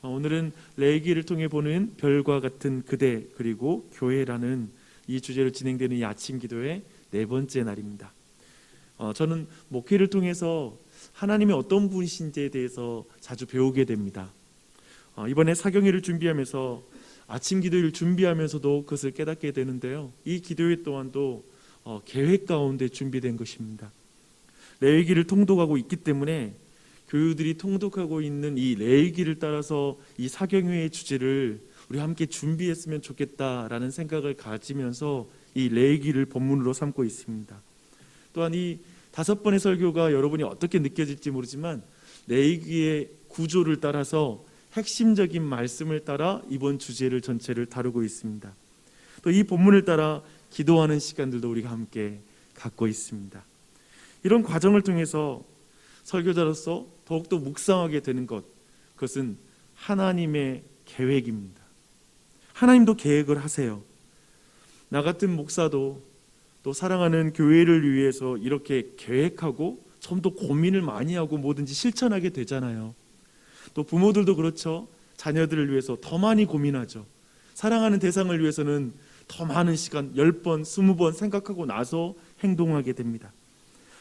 오늘은 레위기를 통해 보는 별과 같은 그대 그리고 교회라는 이 주제로 진행되는 이 아침 기도의 네 번째 날입니다. 저는 목회를 통해서 하나님이 어떤 분이신지에 대해서 자주 배우게 됩니다. 이번에 사경회를 준비하면서 아침 기도를 준비하면서도 그것을 깨닫게 되는데요. 이 기도회 또한도 계획 가운데 준비된 것입니다. 레위기를 통독하고 있기 때문에 교우들이 통독하고 있는 이 레위기를 따라서 이 사경회의 주제를 우리 함께 준비했으면 좋겠다라는 생각을 가지면서 이 레위기를 본문으로 삼고 있습니다. 또한 이 5번의 설교가 여러분이 어떻게 느껴질지 모르지만 레위기의 구조를 따라서 핵심적인 말씀을 따라 이번 주제를 전체를 다루고 있습니다. 또 이 본문을 따라 기도하는 시간들도 우리가 함께 갖고 있습니다. 이런 과정을 통해서 설교자로서 더욱더 묵상하게 되는 것, 그것은 하나님의 계획입니다. 하나님도 계획을 하세요. 나 같은 목사도 또 사랑하는 교회를 위해서 이렇게 계획하고 좀 더 고민을 많이 하고 뭐든지 실천하게 되잖아요. 또 부모들도 그렇죠. 자녀들을 위해서 더 많이 고민하죠. 사랑하는 대상을 위해서는 더 많은 시간 10번, 20번 생각하고 나서 행동하게 됩니다.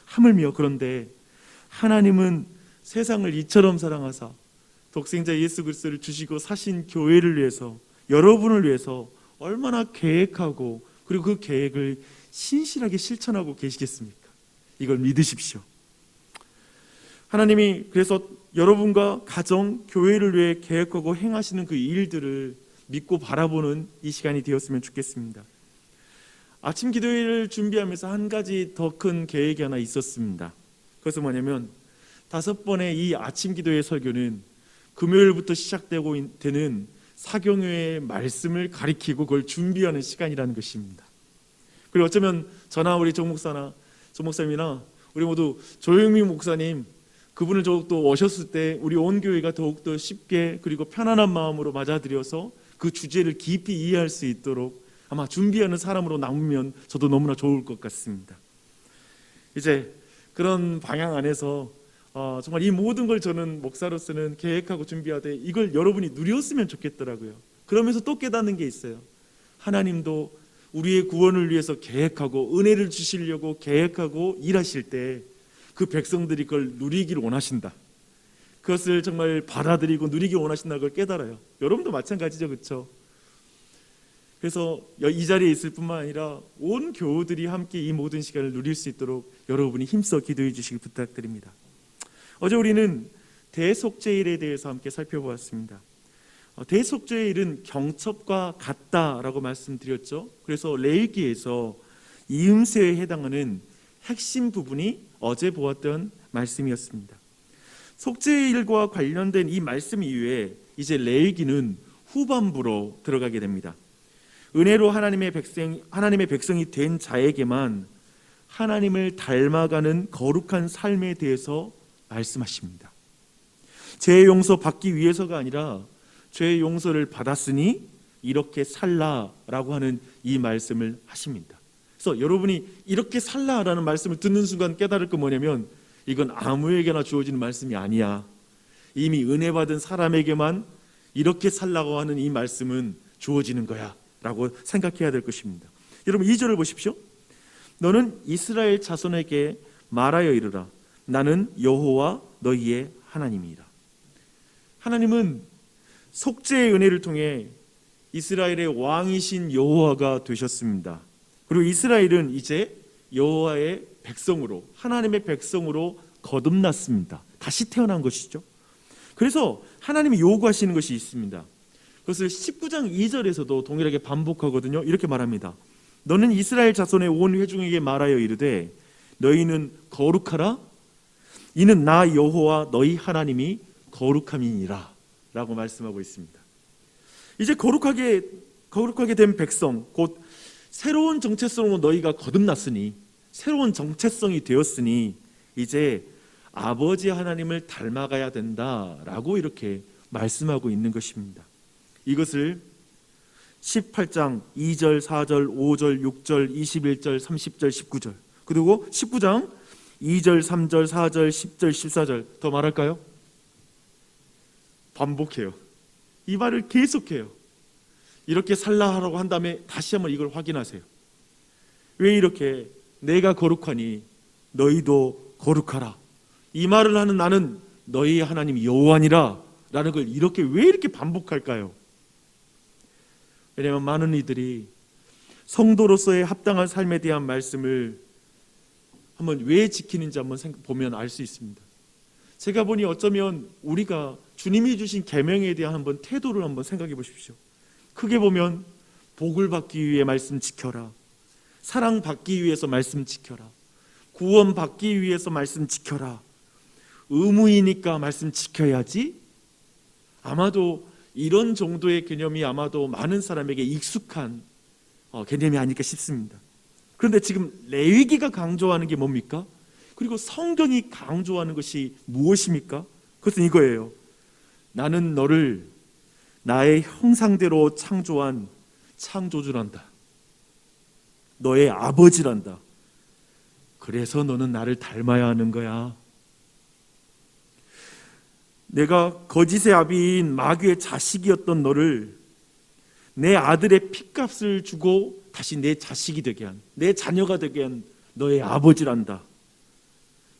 하물며 그런데 하나님은 세상을 이처럼 사랑하사 독생자 예수 그리스도를 주시고 사신 교회를 위해서, 여러분을 위해서 얼마나 계획하고 그리고 그 계획을 신실하게 실천하고 계시겠습니까? 이걸 믿으십시오. 하나님이 그래서 여러분과 가정, 교회를 위해 계획하고 행하시는 그 일들을 믿고 바라보는 이 시간이 되었으면 좋겠습니다. 아침 기도회를 준비하면서 한 가지 더 큰 계획이 하나 있었습니다. 그것은 뭐냐면 5번의 이 아침 기도회 설교는 금요일부터 시작되고 되는 사경회의 말씀을 가리키고 그걸 준비하는 시간이라는 것입니다. 그리고 어쩌면 저나 우리 정 목사나 정 목사님이나 우리 모두 조영민 목사님, 그분을 더욱더 오셨을 때 우리 온 교회가 더욱더 쉽게 그리고 편안한 마음으로 맞아들여서 그 주제를 깊이 이해할 수 있도록 아마 준비하는 사람으로 남으면 저도 너무나 좋을 것 같습니다. 이제 그런 방향 안에서 정말 이 모든 걸 저는 목사로서는 계획하고 준비하되 이걸 여러분이 누렸으면 좋겠더라고요. 그러면서 또 깨닫는 게 있어요. 하나님도 우리의 구원을 위해서 계획하고 은혜를 주시려고 계획하고 일하실 때 그 백성들이 그걸 누리기를 원하신다. 그것을 정말 받아들이고 누리기 원하신다는 걸 깨달아요. 여러분도 마찬가지죠, 그렇죠? 그래서 이 자리에 있을 뿐만 아니라 온 교우들이 함께 이 모든 시간을 누릴 수 있도록 여러분이 힘써 기도해 주시길 부탁드립니다. 어제 우리는 대속죄일에 대해서 함께 살펴보았습니다. 대속죄일은 경첩과 같다라고 말씀드렸죠. 그래서 레위기에서 이음새에 해당하는 핵심 부분이 어제 보았던 말씀이었습니다. 속죄일과 관련된 이 말씀 이후에 이제 레위기는 후반부로 들어가게 됩니다. 은혜로 하나님의 백성이 된 자에게만 하나님을 닮아가는 거룩한 삶에 대해서 말씀하십니다. 죄의 용서 받기 위해서가 아니라 죄의 용서를 받았으니 이렇게 살라라고 하는 이 말씀을 하십니다. 그래서 여러분이 이렇게 살라라는 말씀을 듣는 순간 깨달을 거 뭐냐면 이건 아무에게나 주어지는 말씀이 아니야. 이미 은혜 받은 사람에게만 이렇게 살라고 하는 이 말씀은 주어지는 거야 라고 생각해야 될 것입니다. 여러분 2절을 보십시오. 너는 이스라엘 자손에게 말하여 이르라. 나는 여호와 너희의 하나님이라. 하나님은 속죄의 은혜를 통해 이스라엘의 왕이신 여호와가 되셨습니다. 그리고 이스라엘은 이제 여호와의 백성으로, 하나님의 백성으로 거듭났습니다. 다시 태어난 것이죠. 그래서 하나님이 요구하시는 것이 있습니다. 그것을 19장 2절에서도 동일하게 반복하거든요. 이렇게 말합니다. 너는 이스라엘 자손의 온 회중에게 말하여 이르되 너희는 거룩하라. 이는 나 여호와 너희 하나님이 거룩함이니라 라고 말씀하고 있습니다. 이제 거룩하게 된 백성, 곧 새로운 정체성으로 너희가 거듭났으니, 새로운 정체성이 되었으니 이제 아버지 하나님을 닮아가야 된다라고 이렇게 말씀하고 있는 것입니다. 이것을 18장 2절, 4절, 5절, 6절, 21절, 30절, 19절, 그리고 19장 2절, 3절, 4절, 10절, 14절 더 말할까요? 반복해요. 이 말을 계속해요. 이렇게 살라 하라고 한 다음에 다시 한번 이걸 확인하세요. 왜 이렇게 내가 거룩하니 너희도 거룩하라. 이 말을 하는 나는 너희의 하나님 여호와니라 라는 걸 이렇게 왜 이렇게 반복할까요? 왜냐하면 많은 이들이 성도로서의 합당한 삶에 대한 말씀을 한번 왜 지키는지 한번 보면 알 수 있습니다. 제가 보니 어쩌면 우리가 주님이 주신 계명에 대한 한번 태도를 한번 생각해 보십시오. 크게 보면 복을 받기 위해 말씀 지켜라, 사랑받기 위해서 말씀 지켜라, 구원받기 위해서 말씀 지켜라, 의무이니까 말씀 지켜야지. 아마도 이런 정도의 개념이 아마도 많은 사람에게 익숙한 개념이 아닐까 싶습니다. 그런데 지금 레위기가 강조하는 게 뭡니까? 그리고 성경이 강조하는 것이 무엇입니까? 그것은 이거예요. 나는 너를 나의 형상대로 창조한 창조주란다. 너의 아버지란다. 그래서 너는 나를 닮아야 하는 거야. 내가 거짓의 아비인 마귀의 자식이었던 너를 내 아들의 핏값을 주고 다시 내 자식이 되게 한, 내 자녀가 되게 한 너의 아버지란다.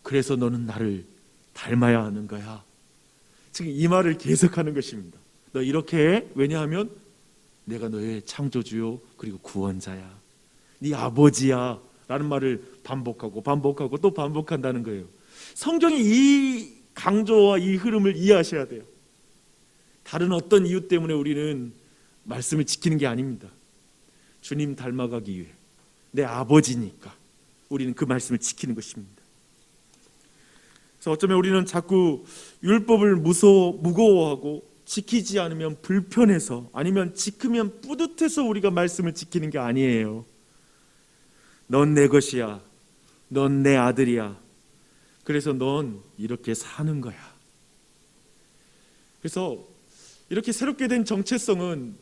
그래서 너는 나를 닮아야 하는 거야. 지금 이 말을 계속하는 것입니다. 너 이렇게 해. 왜냐하면 내가 너의 창조주요 그리고 구원자야, 네 아버지야 라는 말을 반복하고 또 반복한다는 거예요. 성경이 이 강조와 이 흐름을 이해하셔야 돼요. 다른 어떤 이유 때문에 우리는 말씀을 지키는 게 아닙니다. 주님 닮아가기 위해, 내 아버지니까 우리는 그 말씀을 지키는 것입니다. 그래서 어쩌면 우리는 자꾸 율법을 무거워하고 지키지 않으면 불편해서, 아니면 지키면 뿌듯해서 우리가 말씀을 지키는 게 아니에요. 넌 내 것이야, 넌 내 아들이야, 그래서 넌 이렇게 사는 거야. 그래서 이렇게 새롭게 된 정체성은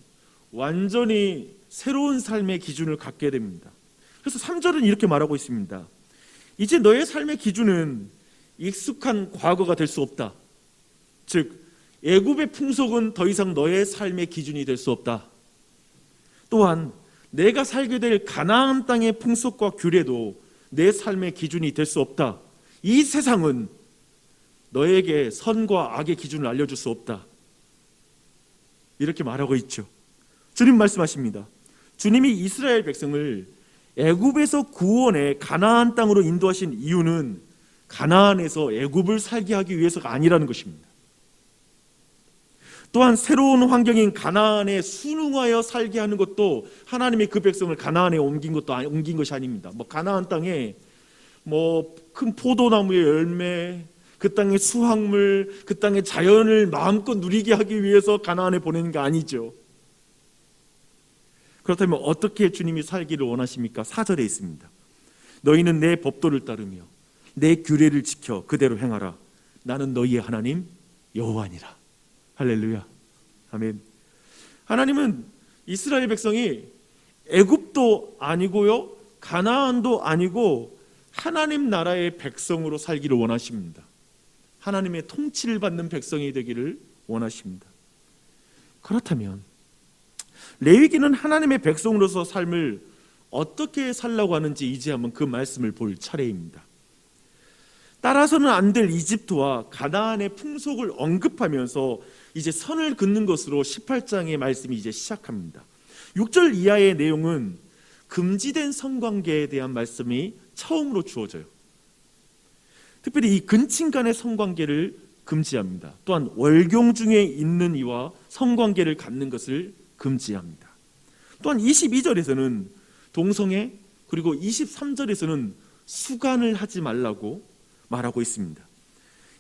완전히 새로운 삶의 기준을 갖게 됩니다. 그래서 3절은 이렇게 말하고 있습니다. 이제 너의 삶의 기준은 익숙한 과거가 될 수 없다. 즉 애굽의 풍속은 더 이상 너의 삶의 기준이 될 수 없다. 또한 내가 살게 될 가나안 땅의 풍속과 규례도 내 삶의 기준이 될 수 없다. 이 세상은 너에게 선과 악의 기준을 알려줄 수 없다. 이렇게 말하고 있죠. 주님 말씀하십니다. 주님이 이스라엘 백성을 애굽에서 구원해 가나안 땅으로 인도하신 이유는 가나안에서 애굽을 살게 하기 위해서가 아니라는 것입니다. 또한 새로운 환경인 가나안에 순응하여 살게 하는 것도, 하나님이 그 백성을 가나안에 옮긴 것이 아닙니다. 가나안 땅에 큰 포도나무의 열매, 그 땅의 수확물, 그 땅의 자연을 마음껏 누리게 하기 위해서 가나안에 보내는 게 아니죠. 그렇다면 어떻게 주님이 살기를 원하십니까? 4절에 있습니다. 너희는 내 법도를 따르며 내 규례를 지켜 그대로 행하라. 나는 너희의 하나님 여호와니라. 할렐루야. 아멘. 하나님은 이스라엘 백성이 애굽도 아니고요, 가나안도 아니고 하나님 나라의 백성으로 살기를 원하십니다. 하나님의 통치를 받는 백성이 되기를 원하십니다. 그렇다면 레위기는 하나님의 백성으로서 삶을 어떻게 살라고 하는지 이제 한번 그 말씀을 볼 차례입니다. 따라서는 안 될 이집트와 가나안의 풍속을 언급하면서 이제 선을 긋는 것으로 18장의 말씀이 이제 시작합니다. 6절 이하의 내용은 금지된 성관계에 대한 말씀이 처음으로 주어져요. 특별히 이 근친 간의 성관계를 금지합니다. 또한 월경 중에 있는 이와 성관계를 갖는 것을 금지합니다. 또한 22절에서는 동성애, 그리고 23절에서는 수간을 하지 말라고 말하고 있습니다.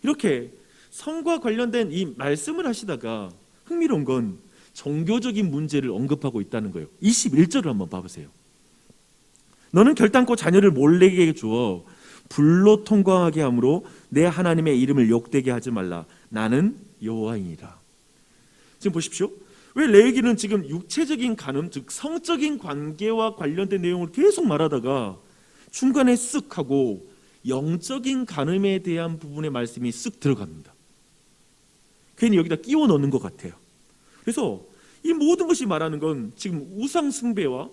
이렇게 성과 관련된 이 말씀을 하시다가 흥미로운 건 종교적인 문제를 언급하고 있다는 거예요. 21절을 한번 봐보세요. 너는 결단코 자녀를 몰래게 주어 불로 통과하게 함으로 내 하나님의 이름을 욕되게 하지 말라. 나는 여호와이니라. 지금 보십시오. 왜 레위기는 지금 육체적인 간음, 즉 성적인 관계와 관련된 내용을 계속 말하다가 중간에 쓱 하고 영적인 간음에 대한 부분의 말씀이 쓱 들어갑니다. 괜히 여기다 끼워 넣는 것 같아요. 그래서 이 모든 것이 말하는 건 지금 우상 숭배와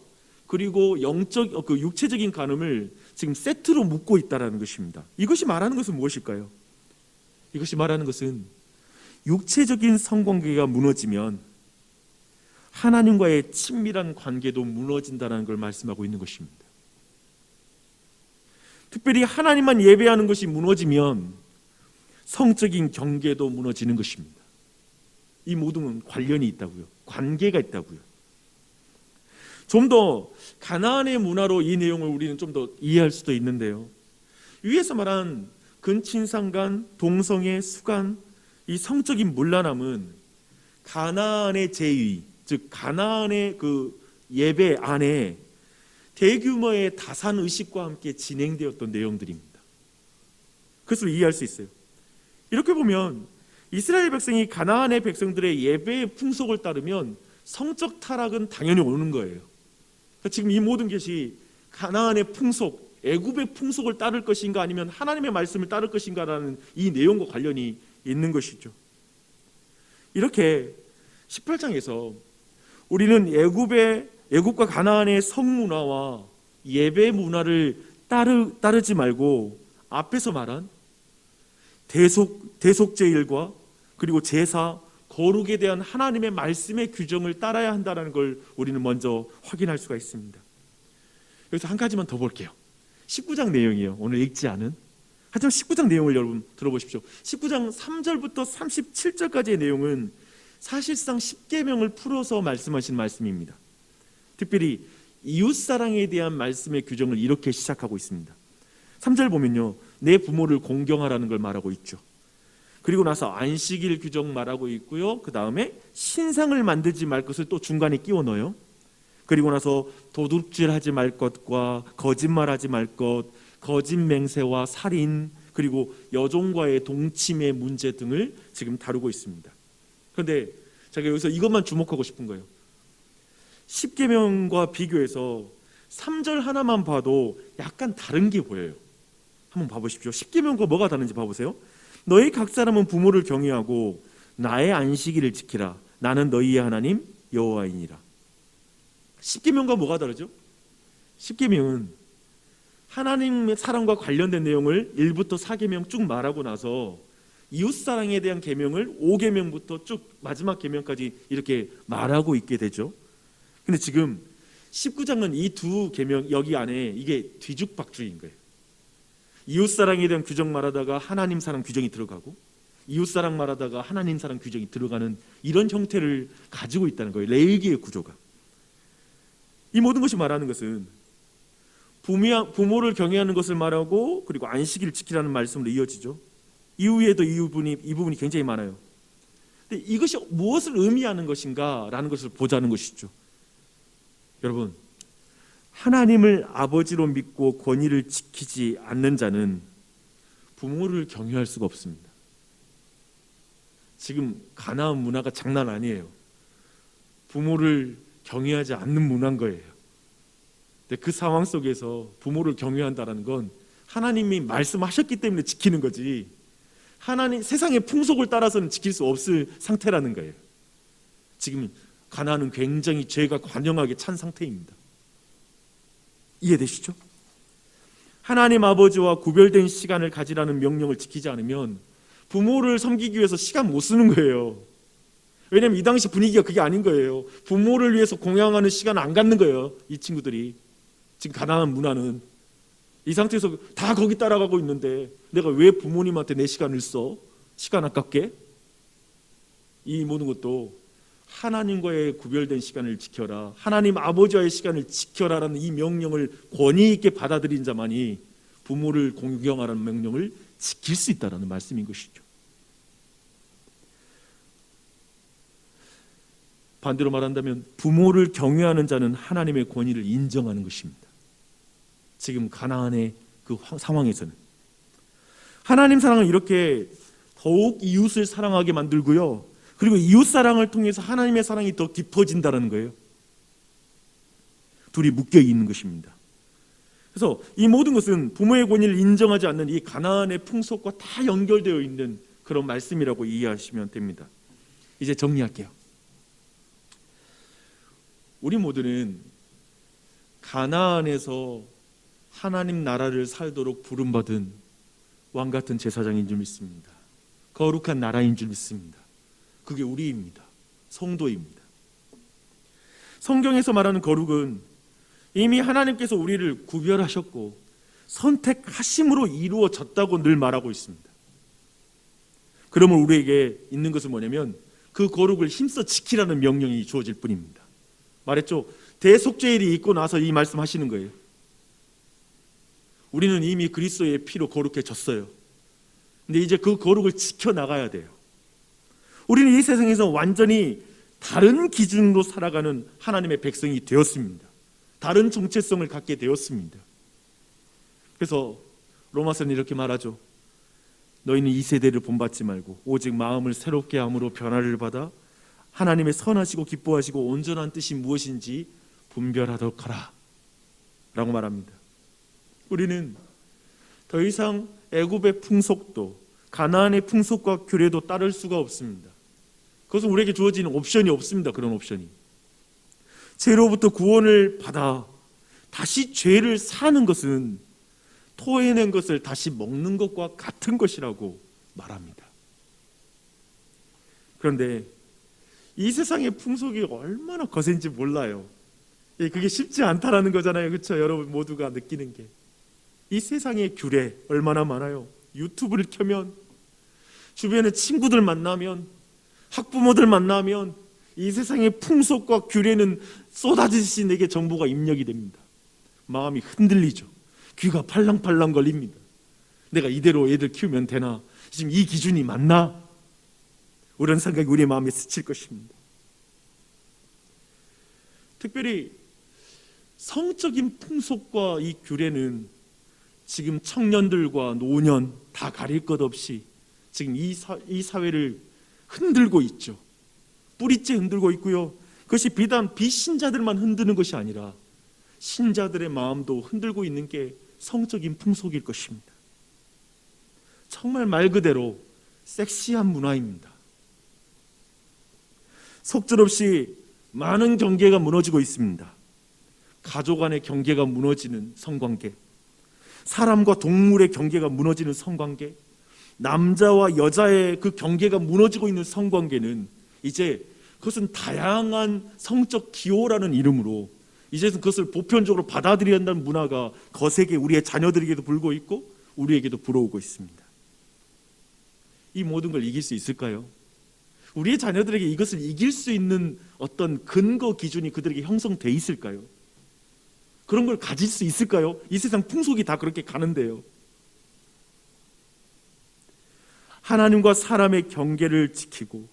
그리고 영적 육체적인 간음을 지금 세트로 묶고 있다라는 것입니다. 이것이 말하는 것은 무엇일까요? 이것이 말하는 것은 육체적인 성관계가 무너지면 하나님과의 친밀한 관계도 무너진다는 걸 말씀하고 있는 것입니다. 특별히 하나님만 예배하는 것이 무너지면 성적인 경계도 무너지는 것입니다. 이 모든 관련이 있다고요. 관계가 있다고요. 좀 더 가나안의 문화로 이 내용을 우리는 좀 더 이해할 수도 있는데요. 위에서 말한 근친상간, 동성애, 수간, 이 성적인 문란함은 가나안의 제위, 즉 가나안의 그 예배 안에 대규모의 다산 의식과 함께 진행되었던 내용들입니다. 그것을 이해할 수 있어요. 이렇게 보면 이스라엘 백성이 가나안의 백성들의 예배의 풍속을 따르면 성적 타락은 당연히 오는 거예요. 그러니까 지금 이 모든 것이 가나안의 풍속, 애굽의 풍속을 따를 것인가 아니면 하나님의 말씀을 따를 것인가라는 이 내용과 관련이 있는 것이죠. 이렇게 18장에서 우리는 애굽과 가나안의 성문화와 예배 문화를 따르지 말고 앞에서 말한 대속제일과 그리고 제사, 거룩에 대한 하나님의 말씀의 규정을 따라야 한다는 걸 우리는 먼저 확인할 수가 있습니다. 여기서 한 가지만 더 볼게요. 19장 내용이에요. 오늘 읽지 않은. 하지만 19장 내용을 여러분 들어보십시오. 19장 3절부터 37절까지의 내용은 사실상 10계명을 풀어서 말씀하신 말씀입니다. 특별히 이웃사랑에 대한 말씀의 규정을 이렇게 시작하고 있습니다. 3절 보면요, 내 부모를 공경하라는 걸 말하고 있죠. 그리고 나서 안식일 규정 말하고 있고요. 그 다음에 신상을 만들지 말 것을 또 중간에 끼워 넣어요. 그리고 나서 도둑질하지 말 것과 거짓말하지 말 것, 거짓 맹세와 살인, 그리고 여종과의 동침의 문제 등을 지금 다루고 있습니다. 그런데 제가 여기서 이것만 주목하고 싶은 거예요. 10계명과 비교해서 3절 하나만 봐도 약간 다른 게 보여요. 한번 봐보십시오. 10계명과 뭐가 다른지 봐보세요. 너희 각 사람은 부모를 경외하고 나의 안식일을 지키라. 나는 너희의 하나님 여호와이니라. 10계명과 뭐가 다르죠? 10계명은 하나님의 사랑과 관련된 내용을 1부터 4계명 쭉 말하고 나서 이웃사랑에 대한 계명을 5계명부터 쭉 마지막 계명까지 이렇게 말하고 있게 되죠. 근데 지금 19장은 이 두 계명 여기 안에 이게 뒤죽박죽인 거예요. 이웃사랑에 대한 규정 말하다가 하나님 사랑 규정이 들어가고 이웃사랑 말하다가 하나님 사랑 규정이 들어가는 이런 형태를 가지고 있다는 거예요. 레위기의 구조가. 이 모든 것이 말하는 것은 부모를 경외하는 것을 말하고 그리고 안식일을 지키라는 말씀으로 이어지죠. 이후에도 이 부분이 굉장히 많아요. 근데 이것이 무엇을 의미하는 것인가라는 것을 보자는 것이죠. 여러분, 하나님을 아버지로 믿고 권위를 지키지 않는 자는 부모를 경외할 수가 없습니다. 지금 가나안 문화가 장난 아니에요. 부모를 경외하지 않는 문화인 거예요. 근데 그 상황 속에서 부모를 경외한다는 건 하나님이 말씀하셨기 때문에 지키는 거지, 하나님 세상의 풍속을 따라서는 지킬 수 없을 상태라는 거예요. 지금 가나안은 굉장히 죄가 관영하게 찬 상태입니다. 이해되시죠? 하나님 아버지와 구별된 시간을 가지라는 명령을 지키지 않으면 부모를 섬기기 위해서 시간 못 쓰는 거예요. 왜냐하면 이 당시 분위기가 그게 아닌 거예요. 부모를 위해서 공양하는 시간을 안 갖는 거예요. 이 친구들이 지금 가나안 문화는 이 상태에서 다 거기 따라가고 있는데 내가 왜 부모님한테 내 시간을 써? 시간 아깝게? 이 모든 것도 하나님과의 구별된 시간을 지켜라, 하나님 아버지와의 시간을 지켜라라는 이 명령을 권위 있게 받아들인 자만이 부모를 공경하라는 명령을 지킬 수 있다라는 말씀인 것이죠. 반대로 말한다면 부모를 경외하는 자는 하나님의 권위를 인정하는 것입니다. 지금 가나안의 그 상황에서는 하나님 사랑은 이렇게 더욱 이웃을 사랑하게 만들고요, 그리고 이웃사랑을 통해서 하나님의 사랑이 더 깊어진다는 거예요. 둘이 묶여 있는 것입니다. 그래서 이 모든 것은 부모의 권위를 인정하지 않는 이 가나안의 풍속과 다 연결되어 있는 그런 말씀이라고 이해하시면 됩니다. 이제 정리할게요. 우리 모두는 가나안에서 하나님 나라를 살도록 부름받은 왕 같은 제사장인 줄 믿습니다. 거룩한 나라인 줄 믿습니다. 그게 우리입니다. 성도입니다. 성경에서 말하는 거룩은 이미 하나님께서 우리를 구별하셨고 선택하심으로 이루어졌다고 늘 말하고 있습니다. 그러면 우리에게 있는 것은 뭐냐면 그 거룩을 힘써 지키라는 명령이 주어질 뿐입니다. 말했죠. 대속죄일이 있고 나서 이 말씀하시는 거예요. 우리는 이미 그리스도의 피로 거룩해졌어요. 근데 이제 그 거룩을 지켜나가야 돼요. 우리는 이 세상에서 완전히 다른 기준으로 살아가는 하나님의 백성이 되었습니다. 다른 정체성을 갖게 되었습니다. 그래서 로마서는 이렇게 말하죠. 너희는 이 세대를 본받지 말고 오직 마음을 새롭게 함으로 변화를 받아 하나님의 선하시고 기뻐하시고 온전한 뜻이 무엇인지 분별하도록 하라 라고 말합니다. 우리는 더 이상 애굽의 풍속도 가나안의 풍속과 규례도 따를 수가 없습니다. 그것은 우리에게 주어지는 옵션이 없습니다. 그런 옵션이. 죄로부터 구원을 받아 다시 죄를 사는 것은 토해낸 것을 다시 먹는 것과 같은 것이라고 말합니다. 그런데 이 세상의 풍속이 얼마나 거센지 몰라요. 그게 쉽지 않다라는 거잖아요. 그렇죠? 여러분 모두가 느끼는 게. 이 세상의 규례 얼마나 많아요. 유튜브를 켜면 주변에 친구들 만나면 학부모들 만나면 이 세상의 풍속과 규례는 쏟아지듯이 내게 정보가 입력이 됩니다. 마음이 흔들리죠. 귀가 팔랑팔랑 걸립니다. 내가 이대로 애들 키우면 되나? 지금 이 기준이 맞나? 이런 생각이 우리의 마음에 스칠 것입니다. 특별히 성적인 풍속과 이 규례는 지금 청년들과 노년 다 가릴 것 없이 지금 이 사회를 흔들고 있죠. 뿌리째 흔들고 있고요. 그것이 비단 비신자들만 흔드는 것이 아니라 신자들의 마음도 흔들고 있는 게 성적인 풍속일 것입니다. 정말 말 그대로 섹시한 문화입니다. 속절없이 많은 경계가 무너지고 있습니다. 가족 간의 경계가 무너지는 성관계, 사람과 동물의 경계가 무너지는 성관계, 남자와 여자의 그 경계가 무너지고 있는 성관계는 이제 그것은 다양한 성적 기호라는 이름으로 이제는 그것을 보편적으로 받아들여야 한다는 문화가 거세게 우리의 자녀들에게도 불고 있고 우리에게도 불어오고 있습니다. 이 모든 걸 이길 수 있을까요? 우리의 자녀들에게 이것을 이길 수 있는 어떤 근거 기준이 그들에게 형성돼 있을까요? 그런 걸 가질 수 있을까요? 이 세상 풍속이 다 그렇게 가는데요. 하나님과 사람의 경계를 지키고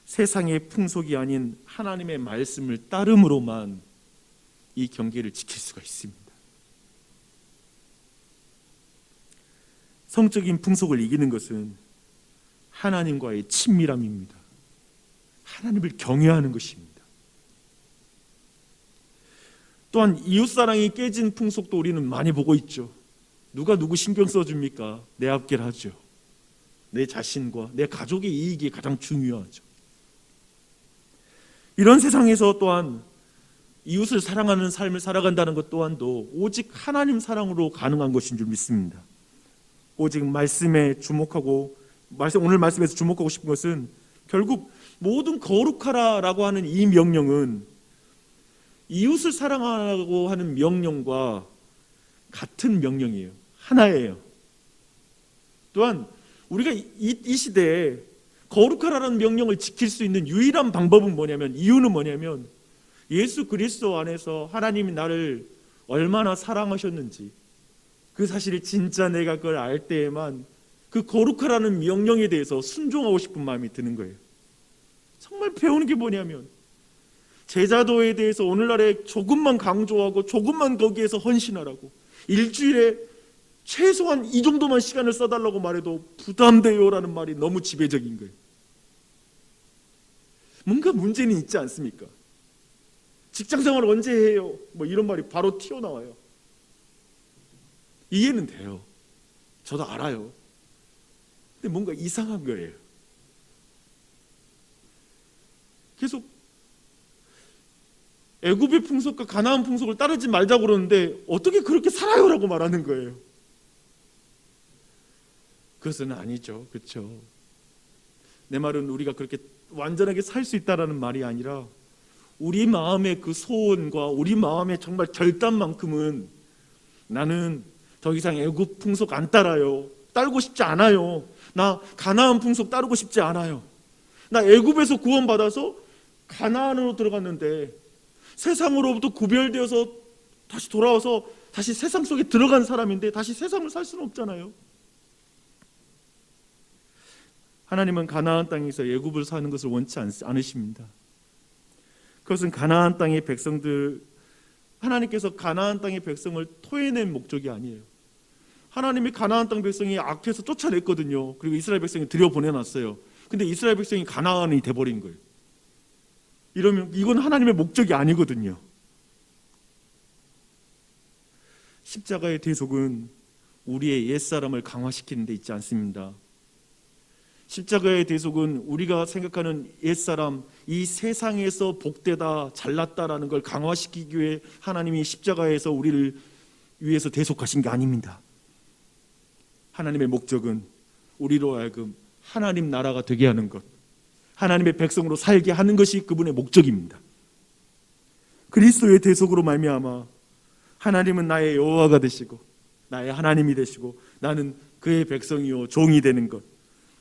세상의 풍속이 아닌 하나님의 말씀을 따름으로만 이 경계를 지킬 수가 있습니다. 성적인 풍속을 이기는 것은 하나님과의 친밀함입니다. 하나님을 경외하는 것입니다. 또한 이웃사랑이 깨진 풍속도 우리는 많이 보고 있죠. 누가 누구 신경 써줍니까? 내 앞길 하죠. 내 자신과 내 가족의 이익이 가장 중요하죠. 이런 세상에서 또한 이웃을 사랑하는 삶을 살아간다는 것 또한도 오직 하나님 사랑으로 가능한 것인 줄 믿습니다. 오직 말씀에 주목하고 오늘 말씀에서 주목하고 싶은 것은 결국 모든 거룩하라라고 하는 이 명령은 이웃을 사랑하라고 하는 명령과 같은 명령이에요. 하나예요. 또한 우리가 이 시대에 거룩하라는 명령을 지킬 수 있는 유일한 방법은 뭐냐면, 이유는 뭐냐면 예수 그리스도 안에서 하나님이 나를 얼마나 사랑하셨는지 그 사실을 진짜 내가 그걸 알 때에만 그 거룩하라는 명령에 대해서 순종하고 싶은 마음이 드는 거예요. 정말 배우는 게 뭐냐면 제자도에 대해서 오늘날에 조금만 강조하고 조금만 거기에서 헌신하라고, 일주일에 최소한 이 정도만 시간을 써달라고 말해도 부담돼요라는 말이 너무 지배적인 거예요. 뭔가 문제는 있지 않습니까? 직장생활 언제 해요? 뭐 이런 말이 바로 튀어나와요. 이해는 돼요. 저도 알아요. 근데 뭔가 이상한 거예요. 계속 애굽의 풍속과 가나안 풍속을 따르지 말자고 그러는데 어떻게 그렇게 살아요라고 말하는 거예요. 그것은 아니죠. 그렇죠? 내 말은 우리가 그렇게 완전하게 살 수 있다라는 말이 아니라 우리 마음의 그 소원과 우리 마음의 정말 결단만큼은 나는 더 이상 애굽 풍속 안 따라요. 따르고 싶지 않아요. 나 가나안 풍속 따르고 싶지 않아요. 나 애굽에서 구원받아서 가나안으로 들어갔는데 세상으로부터 구별되어서 다시 돌아와서 다시 세상 속에 들어간 사람인데 다시 세상을 살 수는 없잖아요. 하나님은 가나안 땅에서 애굽을 사는 것을 원치 않으십니다. 그것은 가나안 땅의 백성들, 하나님께서 가나안 땅의 백성을 토해낸 목적이 아니에요. 하나님이 가나안 땅 백성이 악해서 쫓아냈거든요. 그리고 이스라엘 백성이 들여보내놨어요. 근데 이스라엘 백성이 가나안이 돼버린 거예요. 이러면 이건 하나님의 목적이 아니거든요. 십자가의 대속은 우리의 옛사람을 강화시키는 데 있지 않습니다. 십자가의 대속은 우리가 생각하는 옛사람, 이 세상에서 복되다 잘났다라는 걸 강화시키기 위해 하나님이 십자가에서 우리를 위해서 대속하신 게 아닙니다. 하나님의 목적은 우리로 하여금 하나님 나라가 되게 하는 것, 하나님의 백성으로 살게 하는 것이 그분의 목적입니다. 그리스도의 대속으로 말미암아 하나님은 나의 여호와가 되시고 나의 하나님이 되시고 나는 그의 백성이요 종이 되는 것,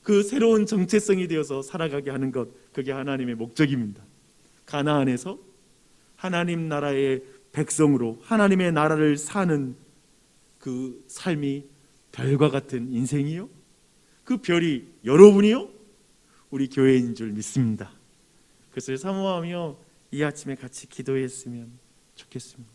그 새로운 정체성이 되어서 살아가게 하는 것, 그게 하나님의 목적입니다. 가나안에서 하나님 나라의 백성으로 하나님의 나라를 사는 그 삶이 별과 같은 인생이요, 그 별이 여러분이요, 우리 교회인 줄 믿습니다. 그것을 사모하며 이 아침에 같이 기도했으면 좋겠습니다.